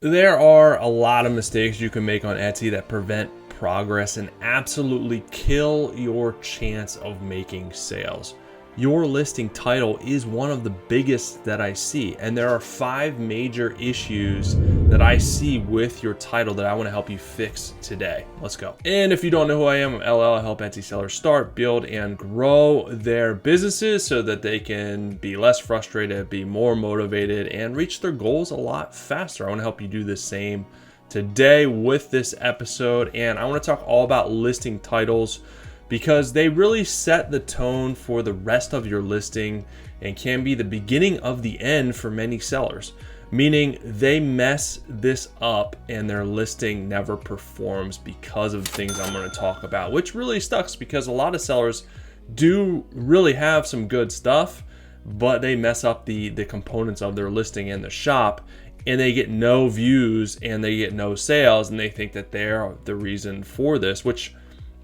There are a lot of mistakes you can make on Etsy that prevent progress and absolutely kill your chance of making sales. Your listing title is one of the biggest that I see, and there are 5 major issues that I see with your title that I want to help you fix today. Let's go. And if you don't know who I am, I'm LL. I help Etsy sellers start, build, and grow their businesses so that they can be less frustrated, be more motivated, and reach their goals a lot faster. I want to help you do the same today with this episode, and I want to talk all about listing titles because they really set the tone for the rest of your listing and can be the beginning of the end for many sellers, meaning they mess this up and their listing never performs because of things I'm going to talk about, which really sucks because a lot of sellers do really have some good stuff, but they mess up the components of their listing in the shop, and they get no views and they get no sales, and they think that they're the reason for this, which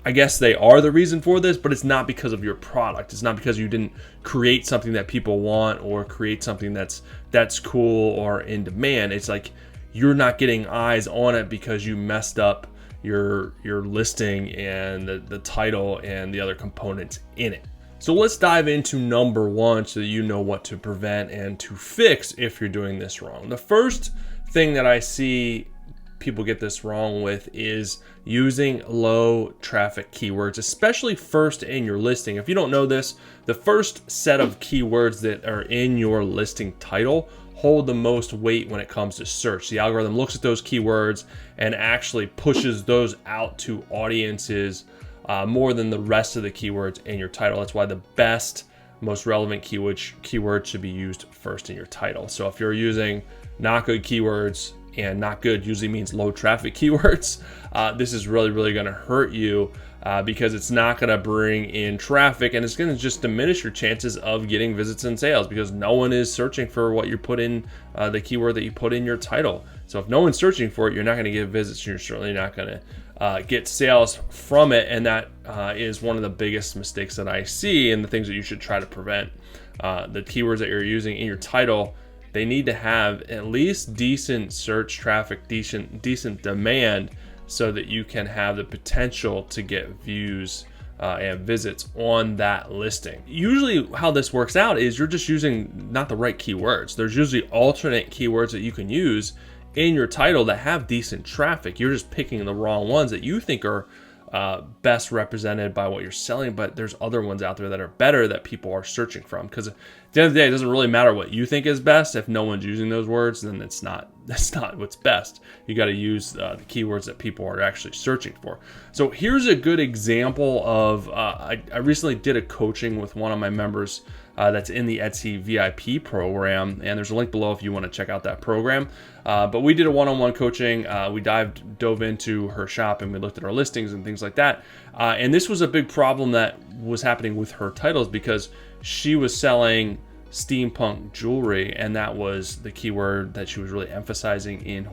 I guess they are the reason for this, but it's not because of your product. It's not because you didn't create something that people want or create something that's cool or in demand. It's like you're not getting eyes on it because you messed up your listing and the title and the other components in it. So let's dive into number 1 so that you know what to prevent and to fix if you're doing this wrong. The first thing that I see people get this wrong with is using low traffic keywords, especially first in your listing. If you don't know this, the first set of keywords that are in your listing title hold the most weight when it comes to search. The algorithm looks at those keywords and actually pushes those out to audiences more than the rest of the keywords in your title. That's why the best, most relevant keyword should be used first in your title. So if you're using not good keywords, and not good usually means low traffic keywords, this is really going to hurt you because it's not going to bring in traffic, and it's going to just diminish your chances of getting visits and sales because no one is searching for what you put in the keyword that you put in your title. So if no one's searching for it, you're not going to get visits, and you're certainly not going to get sales from it, and that is one of the biggest mistakes that I see and the things that you should try to prevent. The keywords that you're using in your title, they need to have at least decent search traffic, decent demand, so that you can have the potential to get views and visits on that listing. Usually how this works out is you're just using not the right keywords. There's usually alternate keywords that you can use in your title that have decent traffic. You're just picking the wrong ones that you think are best represented by what you're selling, but there's other ones out there that are better that people are searching from, because at the end of the day, it doesn't really matter what you think is best. If no one's using those words, then that's not what's best. You got to use the keywords that people are actually searching for. So here's a good example of I recently did a coaching with one of my members that's in the Etsy VIP program, and there's a link below if you want to check out that program. But we did a one-on-one coaching. We dove into her shop, and we looked at our listings and things like that. And this was a big problem that was happening with her titles because she was selling steampunk jewelry, and that was the keyword that she was really emphasizing in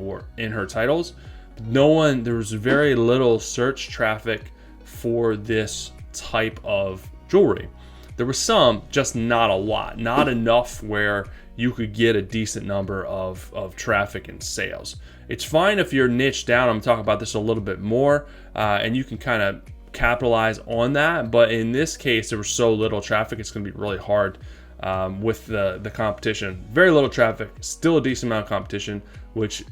her titles. There was very little search traffic for this type of jewelry. There was some, just not a lot, not enough where you could get a decent number of traffic and sales. It's fine if you're niched down. I'm talking about this a little bit more, and you can kind of capitalize on that. But in this case, there was so little traffic, it's going to be really hard with the competition. Very little traffic, still a decent amount of competition, which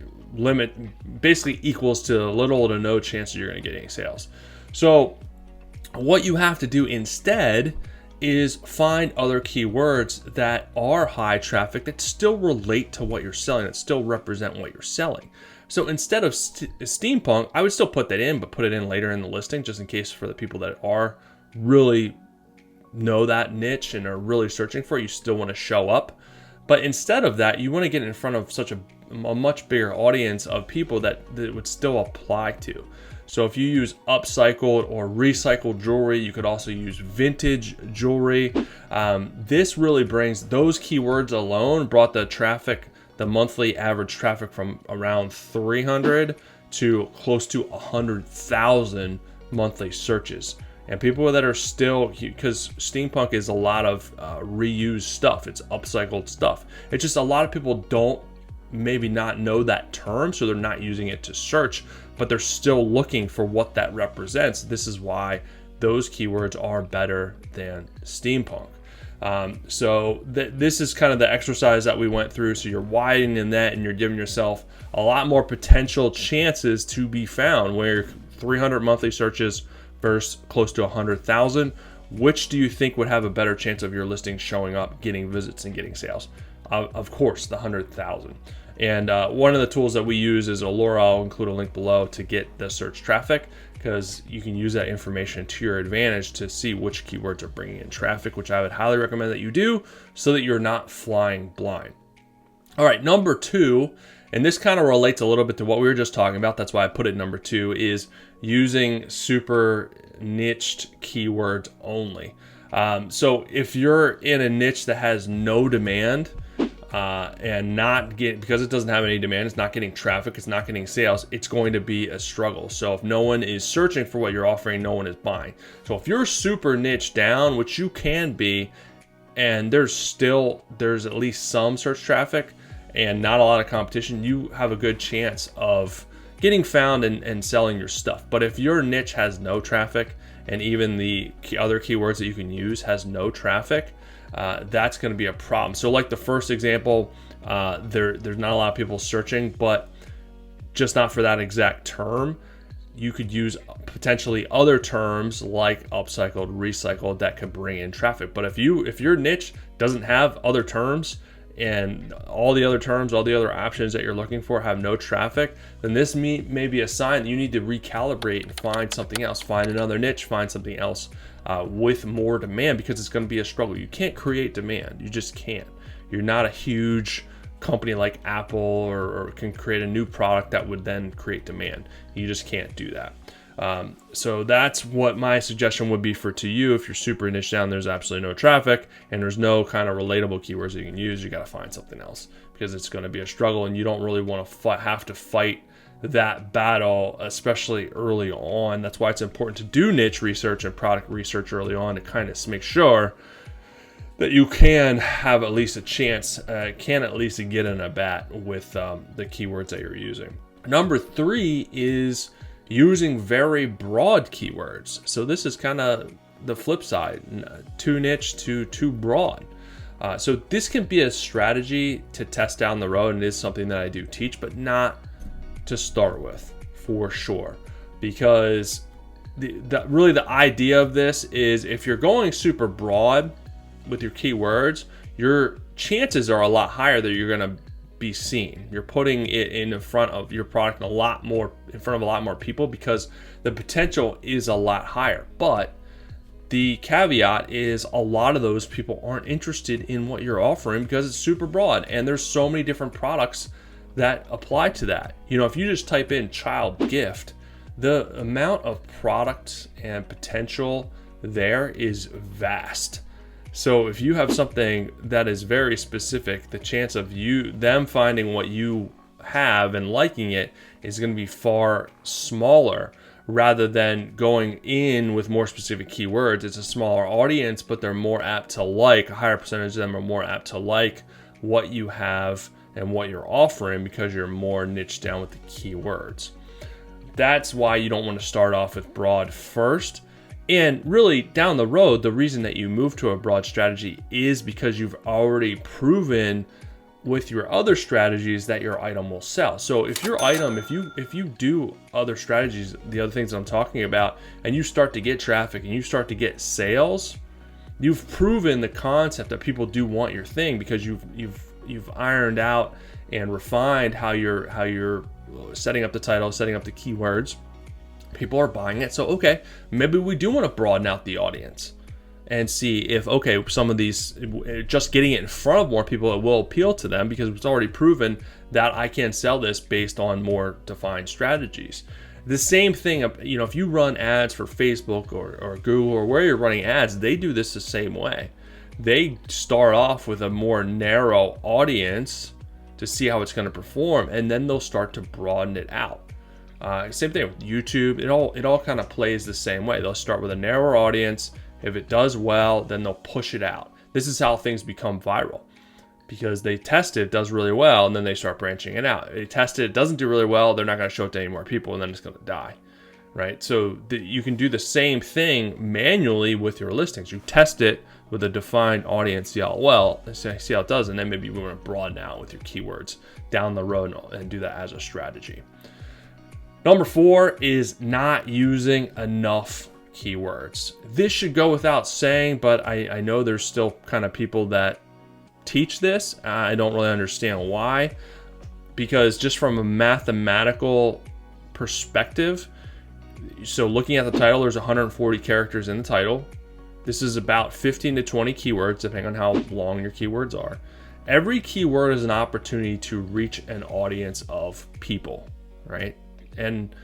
basically equals to little to no chance that you're going to get any sales. So what you have to do instead is find other keywords that are high traffic that still relate to what you're selling, that still represent what you're selling. So instead of steampunk, I would still put that in, but put it in later in the listing, just in case for the people that are really know that niche and are really searching for it, you still want to show up. But instead of that, you want to get in front of such a much bigger audience of people that would still apply to. So if you use upcycled or recycled jewelry, you could also use vintage jewelry. This really brings, those keywords alone brought the traffic, the monthly average traffic from around 300 to close to 100,000 monthly searches. And people that are still, because steampunk is a lot of reused stuff, it's upcycled stuff. It's just a lot of people don't maybe not know that term, so they're not using it to search, but they're still looking for what that represents. This is why those keywords are better than steampunk. So this is kind of the exercise that we went through. So you're widening the net and you're giving yourself a lot more potential chances to be found, where 300 monthly searches versus close to 100,000. Which do you think would have a better chance of your listing showing up, getting visits, and getting sales? Of course, the 100,000. And one of the tools that we use is Allura. I'll include a link below to get the search traffic, because you can use that information to your advantage to see which keywords are bringing in traffic, which I would highly recommend that you do so that you're not flying blind. All right, number 2, and this kind of relates a little bit to what we were just talking about. That's why I put it number 2, is using super niched keywords only. So if you're in a niche that has no demand, and not get, because it doesn't have any demand, it's not getting traffic, it's not getting sales, it's going to be a struggle. So if no one is searching for what you're offering, no one is buying. So if you're super niche down, which you can be, and there's at least some search traffic and not a lot of competition, you have a good chance of getting found and selling your stuff. But if your niche has no traffic, and even the other keywords that you can use has no traffic, that's going to be a problem. So like the first example, there's not a lot of people searching, but just not for that exact term. You could use potentially other terms like upcycled, recycled, that could bring in traffic. But if your niche doesn't have other terms, and all the other terms, all the other options that you're looking for have no traffic, then this may be a sign that you need to recalibrate and find something else, find another niche, find something else with more demand, because it's going to be a struggle. You can't create demand. You just can't. You're not a huge company like Apple or can create a new product that would then create demand. You just can't do that. So that's what my suggestion would be to you. If you're super niche down, there's absolutely no traffic, and there's no kind of relatable keywords that you can use, you got to find something else, because it's going to be a struggle, and you don't really want to have to fight that battle, especially early on. That's why it's important to do niche research and product research early on to kind of make sure that you can have at least a chance, can at least get in a bat with the keywords that you're using. Number 3 is using very broad keywords. So this is kind of the flip side, too niche to too broad. So this can be a strategy to test down the road, and it is something that I do teach, but not to start with, for sure. Because really the idea of this is, if you're going super broad with your keywords, your chances are a lot higher that you're going to be seen. You're putting it in front of your product in front of a lot more people, because the potential is a lot higher. But the caveat is, a lot of those people aren't interested in what you're offering because it's super broad, and there's so many different products that apply to that. You know, if you just type in child gift, the amount of products and potential there is vast. So if you have something that is very specific, the chance of them finding what you have and liking it is going to be far smaller, rather than going in with more specific keywords. It's a smaller audience, but they're more apt to a higher percentage of them are more apt to like what you have and what you're offering, because you're more niched down with the keywords. That's why you don't want to start off with broad first. And really, down the road, the reason that you move to a broad strategy is because you've already proven with your other strategies that your item will sell. So if your item, if you do other strategies, the other things I'm talking about, and you start to get traffic and you start to get sales, you've proven the concept that people do want your thing, because you've ironed out and refined how you're setting up the title, setting up the keywords. People are buying it. So, okay, maybe we do want to broaden out the audience and see if, okay, some of these, just getting it in front of more people, it will appeal to them, because it's already proven that I can sell this based on more defined strategies. The same thing, you know, if you run ads for Facebook or Google or where you're running ads, they do this the same way. They start off with a more narrow audience to see how it's going to perform, and then they'll start to broaden it out. Same thing with YouTube. It all kind of plays the same way. They'll start with a narrower audience. If it does well, then they'll push it out. This is how things become viral. because they test it does really well, and then they start branching it out. They test it doesn't do really well, they're not going to show it to any more people, and then it's going to die, right? So you can do the same thing manually with your listings. You test it with a defined audience, see how it does, and then maybe you want to broaden out with your keywords down the road and do that as a strategy. Number 4 is not using enough keywords. This should go without saying, but I know there's still kind of people that teach this. I don't really understand why, because just from a mathematical perspective, so looking at the title, there's 140 characters in the title. This is about 15 to 20 keywords, depending on how long your keywords are. Every keyword is an opportunity to reach an audience of people, right? And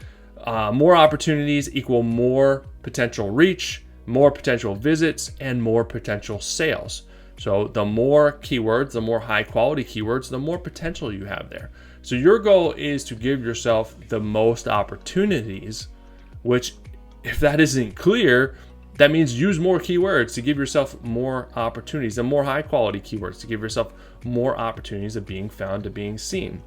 more opportunities equal more potential reach, more potential visits, and more potential sales. So the more keywords, the more high quality keywords, the more potential you have there. So your goal is to give yourself the most opportunities, which if that isn't clear, that means use more keywords to give yourself more opportunities, and more high quality keywords to give yourself more opportunities of being found, to being seen.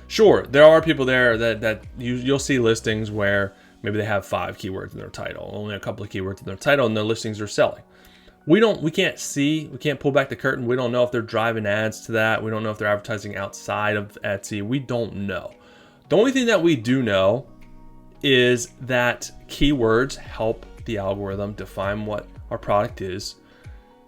Sure, there are people there that you'll see listings where maybe they have 5 keywords in their title, only a couple of keywords in their title, and their listings are selling. We can't pull back the curtain. We don't know if they're driving ads to that. We don't know if they're advertising outside of Etsy. We don't know. The only thing that we do know is that keywords help the algorithm define what our product is,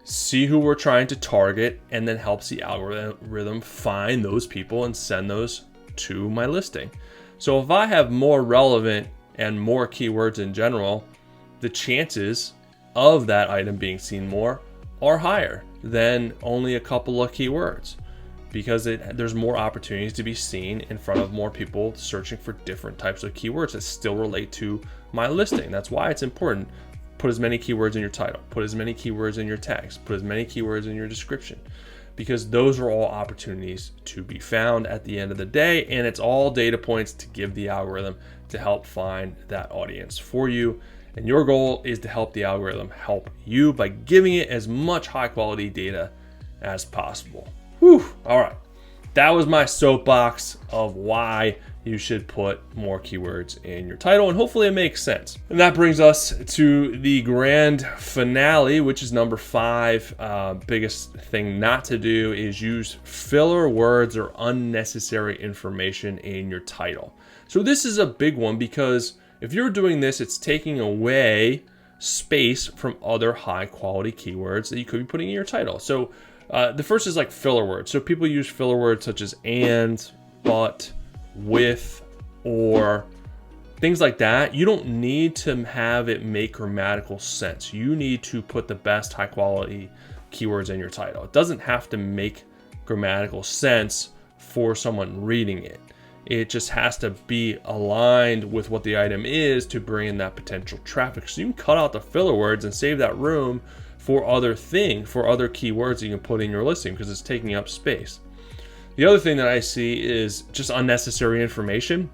see who we're trying to target, and then helps the algorithm find those people and send those to my listing. So if I have more relevant and more keywords in general, the chances of that item being seen more are higher than only a couple of keywords, because there's more opportunities to be seen in front of more people searching for different types of keywords that still relate to my listing. That's why it's important. Put as many keywords in your title, put as many keywords in your tags, put as many keywords in your description, because those are all opportunities to be found at the end of the day, and it's all data points to give the algorithm to help find that audience for you. And your goal is to help the algorithm help you by giving it as much high quality data as possible. Whew. All right. That was my soapbox of why you should put more keywords in your title, and hopefully it makes sense. And that brings us to the grand finale, which is number 5. Biggest thing not to do is use filler words or unnecessary information in your title. So this is a big one, because if you're doing this, it's taking away space from other high quality keywords that you could be putting in your title. So the first is like filler words. So people use filler words such as and, but, with, or, things like that. You don't need to have it make grammatical sense. You need to put the best high quality keywords in your title. It doesn't have to make grammatical sense for someone reading it. It just has to be aligned with what the item is to bring in that potential traffic. So you can cut out the filler words and save that room for other keywords that you can put in your listing, because it's taking up space. The other thing that I see is just unnecessary information.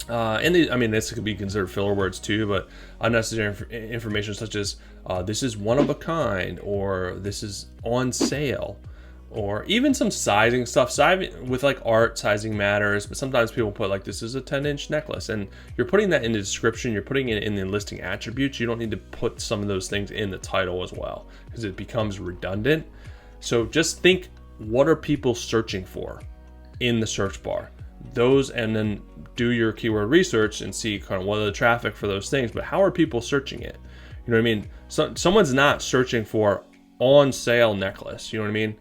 This could be considered filler words too, but unnecessary information such as this is one of a kind, or this is on sale, or even some sizing stuff. With like art, sizing matters, but sometimes people put like this is a 10-inch necklace, and you're putting that in the description, you're putting it in the listing attributes. You don't need to put some of those things in the title as well, because it becomes redundant. So just think, what are people searching for in the search bar? Those, and then do your keyword research and see kind of what are the traffic for those things, but how are people searching it? You know what I mean? So someone's not searching for on sale necklace, you know what I mean?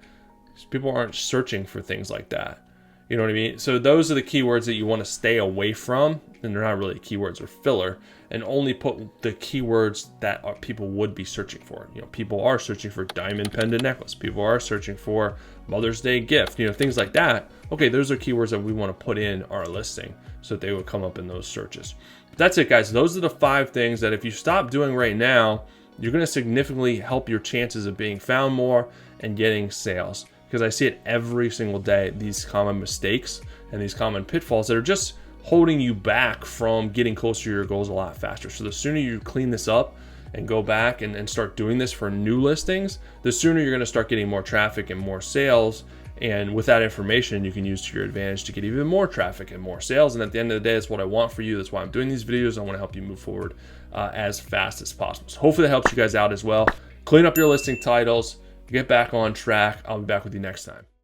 People aren't searching for things like that. You know what I mean? So those are the keywords that you want to stay away from, and they're not really keywords or filler, and only put the keywords that people would be searching for. You know, people are searching for diamond pendant necklace. People are searching for Mother's Day gift, you know, things like that. Okay, those are keywords that we want to put in our listing so that they would come up in those searches. But that's it, guys. Those are the 5 things that if you stop doing right now, you're going to significantly help your chances of being found more and getting sales. Because I see it every single day, these common mistakes and these common pitfalls that are just holding you back from getting closer to your goals a lot faster. So the sooner you clean this up and go back and start doing this for new listings, the sooner you're going to start getting more traffic and more sales. And with that information, you can use to your advantage to get even more traffic and more sales. And at the end of the day, that's what I want for you. That's why I'm doing these videos. I want to help you move forward as fast as possible. So hopefully that helps you guys out as well. Clean up your listing titles, get back on track. I'll be back with you next time.